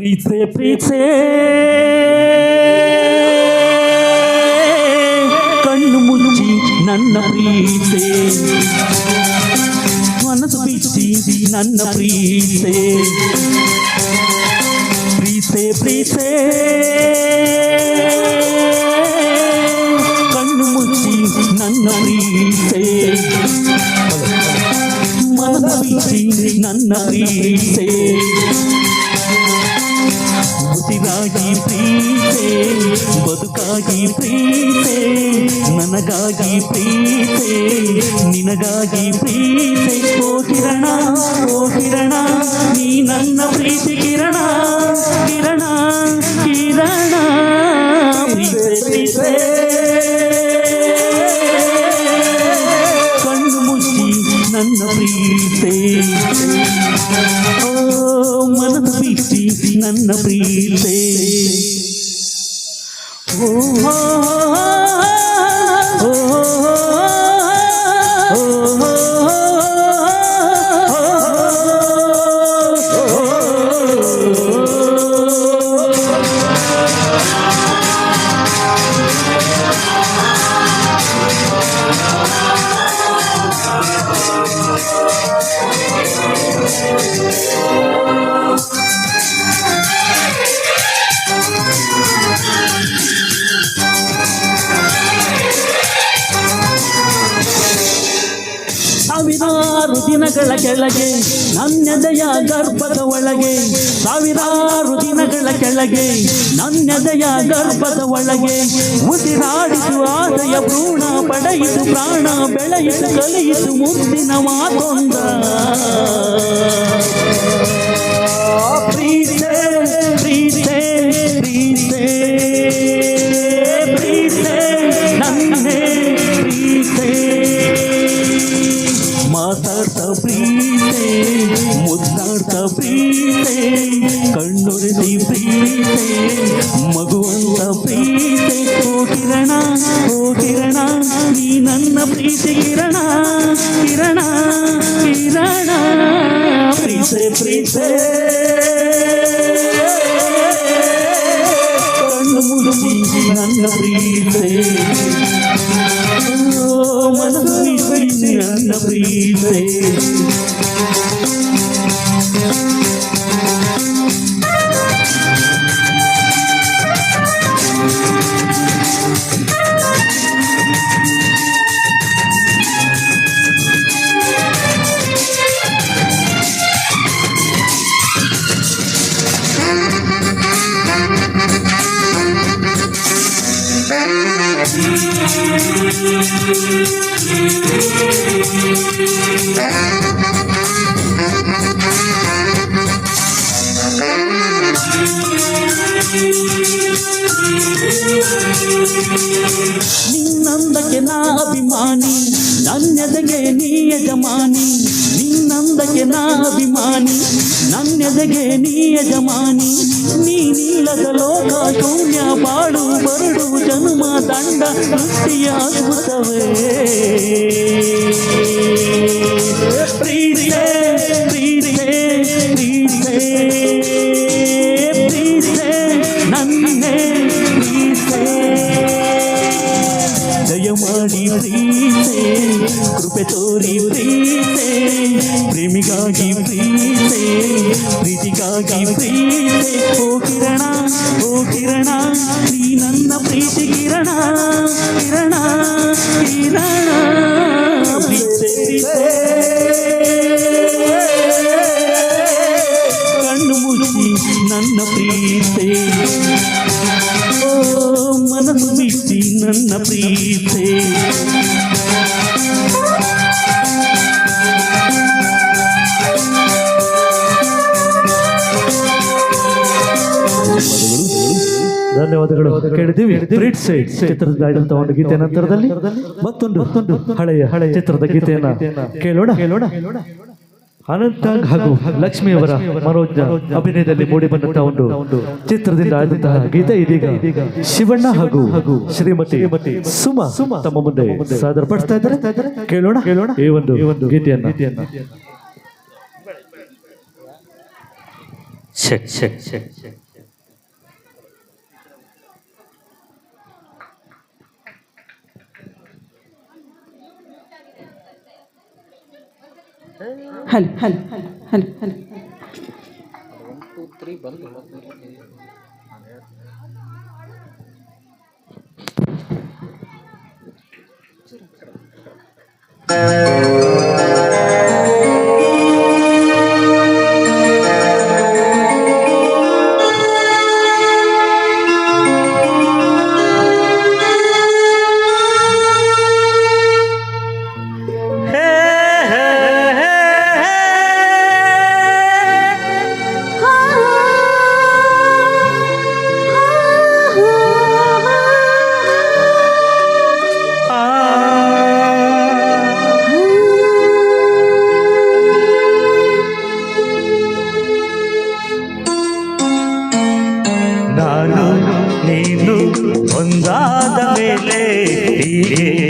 ಪ್ರೀತ್ಸೆ ಪ್ರೀತ್ಸೆ ಕಣ್ಣು ಮುಚ್ಚಿ ನನ್ನ ಪ್ರೀತ್ಸೆ ಮನಸ್ಸು ಬಿಚ್ಚಿ ನನ್ನ ಪ್ರೀತ್ಸೆ ಪ್ರೀತ್ಸೆ ಪ್ರೀತ್ಸೆ ಕಣ್ಣು ಮುಚ್ಚಿ ನನ್ನ ಪ್ರೀತ್ಸೆ ಮನಸ್ಸು ಬಿಚ್ಚಿ ನನ್ನ ಪ್ರೀತ್ಸೆ ಉಸಿರಾಗಿ ಪ್ರೀತೆ ಬದುಕಾಗಿ ಪ್ರೀತೆ ನನಗಾಗಿ ಪ್ರೀತೆ ನಿನಗಾಗಿ ಪ್ರೀತೆ ಓ ಕಿರಣ ನೀ ನನ್ನ ಪ್ರೀತಿ ಕಿರಣ ಕಿರಣ ಕಿರಣ ಪ್ರೀತೆ ಪ್ರೀತೆ ಕಣ್ಣು ಮುಚ್ಚಿ ನನ್ನ ಪ್ರೀತೆ ಮನಸ್ಸು ಬಿಚ್ಚಿ ನನ್ನ ಪ್ರೀತೆ ಸಾವಿರಾರು ದಿನಗಳ ಕೆಳಗೆ ನನ್ನೆದೆಯ ಗರ್ಭದ ಒಳಗೆ ಸಾವಿರಾರು ದಿನಗಳ ಕೆಳಗೆ ನನ್ನೆದೆಯ ಗರ್ಭದ ಒಳಗೆ ಉಸಿರಾಡಿತು ಆಸೆಯ ಭ್ರೂಣ ಪಡೆಯಿತು ಪ್ರಾಣ ಬೆಳೆಯಿತು ಕಲಿಯಿತು ಮುತ್ತಿನ ಮಾತೊಂದ ಪ್ರೀತೆ ಪ್ರೀತೆ ಪ್ರೀತೆ ಪ್ರೀತೆ ನನ್ನೇ ಪ್ರೀತೆ ಮಾತಾಡ್ತ ಪ್ರೀತೆ ಮುದ್ದಾಡ್ತ ಪ್ರೀತೆ ಕಣ್ಣೊರೆಸಿ ಪ್ರೀತೆ ಮಗುವಂತ ಪ್ರೀತೆ ಓ ಕಿರಣ ನೀ ನನ್ನ ಪ್ರೀತಿ ಕಿರಣ ಕಿರಣ ಕಿರಣ ಪ್ರೀತೆ ಪ್ರೀತೆ ಕಣ್ಣು ಮುಚ್ಚಿ ನನ್ನ ಪ್ರೀತೆ ಮನಸ್ಸು ಬಿಚ್ಚಿ ನನ್ನ ಪ್ರೀತೆ ನಿನ್ನಂದಕ್ಕೆ ನಾ ಅಭಿಮಾನಿ ನನ್ನೆದೆಗೆ ನೀ ಯಜಮಾನಿ ನಿನ್ನಂದಕ್ಕೆ ನಾ ಅಭಿಮಾನಿ ನನ್ನೆದೆಗೆ ನೀ ಯಜಮಾನಿ ನೀನಿಲ್ಲದ ಲೋಕ ಶೂನ್ಯ ಬಾಳು ಬರಡು ಜನ್ಮ ದಂಡ ಸೃಷ್ಟಿಯ ಅದ್ಭುತವೇ ಪ್ರೀತೆ ಪ್ರೀತೆ ಪ್ರೀತೆ ಪ್ರೀತೆ ನನ್ನೇ ಪ್ರೀತೆ ದಯಮಾಡಿ ಪ್ರೀತೆ ಕೃಪೆ ತೋರಿ ಪ್ರೀತೆ ಪ್ರೇಮಿಗಾಗಿ ಪ್ರೀತೆ ಪ್ರೀತಿಗಾಗಿ ಪ್ರೀತೆ ಓ ಕಿರಣ ನೀ ನನ್ನ ಪ್ರೀತಿ ಕಿರಣ ಕಿರಣ ಕಿರಣ ಪ್ರೀತೆ ಪ್ರೀತೆ ಕಣ್ಣು ಮುಚ್ಚಿ ನನ್ನ ಪ್ರೀತೆ ಓ ಮನಸ್ಸು ಬಿಚ್ಚಿ ನನ್ನ ಪ್ರೀತೆ ಧನ್ಯವಾದಗಳು. ಕೇಳಿದ್ದೀವಿ ಬ್ರಿಡ್ ಸೈಡ್ ಚಿತ್ರದ ಗಾಯನಂತ ಒಂದು ಗೀತೆ ನಂತರದಲ್ಲಿ ಮತ್ತೊಂದು ಹಳೆಯ ಚಿತ್ರದ ಗೀತೆಯನ್ನ ಕೇಳೋಣ. ಅನಂತ ಹಾಗೂ ಲಕ್ಷ್ಮಿಯವರ ಮನೋಜ ಅಭಿನಯದಲ್ಲಿ ಮೂಡಿ ಬಂದಂತಹ ಒಂದು ಚಿತ್ರದಿಂದ ಆದಂತಹ ಗೀತೆ ಇದೀಗ ಶಿವಣ್ಣ ಹಾಗೂ ಶ್ರೀಮತಿ ಸುಮಾ ತಮ್ಮ ಮುಂದೆ ಸಾದರಪಡಿಸ್ತಾ ಇದ್ದಾರೆ. ಕೇಳೋಣ ಈ ಒಂದು ಗೀತೆಯನ್ನ. Check check check check. ಹಲ್ ಹಲ್ ಹಲ್ ಹಲ್ ಹಲ್. ನಾನು ನೀನು ಒಂದಾದ ಮೇಲೆ ಹೀಗೆ